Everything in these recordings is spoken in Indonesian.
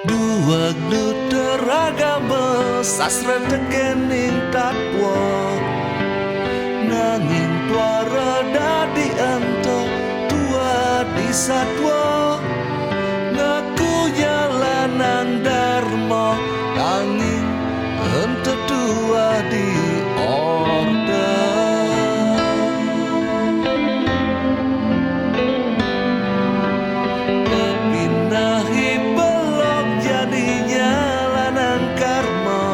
Dua teragama sastra tekening tatwa nanging tuara dadi anto tua di satwa ngaku jalanan dharma nanging ente tua di orde kepindahi belok jadi jalanan karma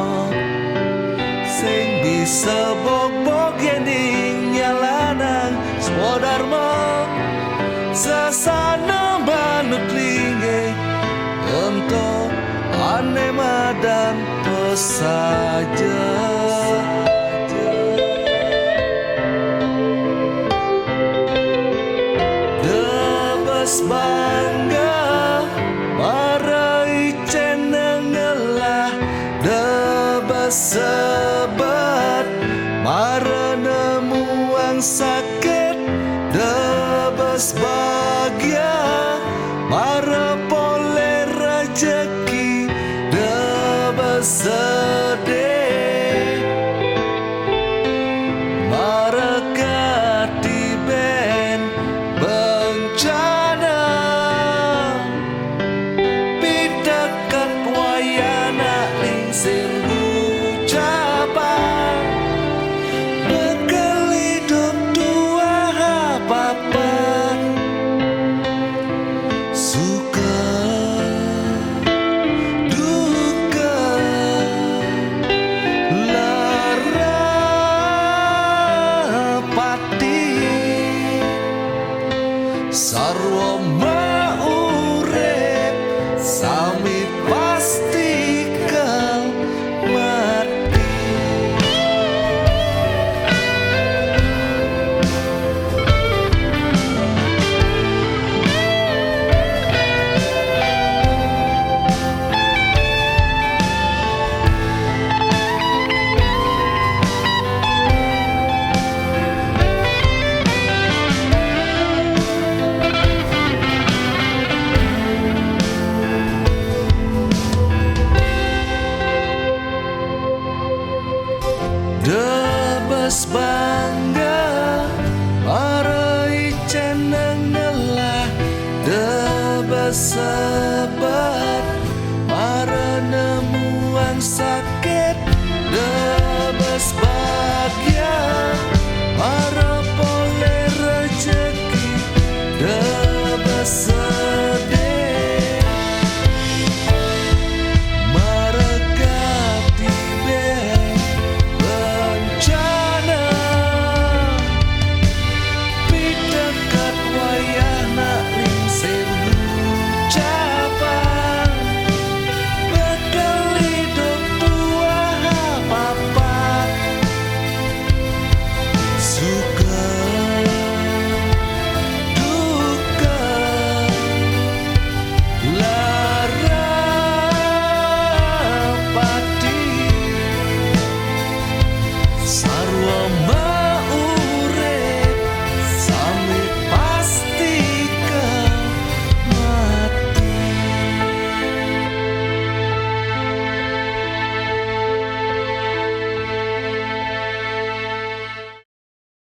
sing bisa bok-bok yening jalanan swadharma sasana manut linge ento ane madan pesaja debes bangga marai cenengelah debes sebat mara nemu ang sakit debes bahagia mara pole rejeki debes sedih mara katiben bencana pitakat wayana lingsir ucapan bekal hidup tua papan suka duka lara pati sarwa maurep sami pasti kal mati. Debes bangga marai cenengelah debes sebat mara nemu ang sakit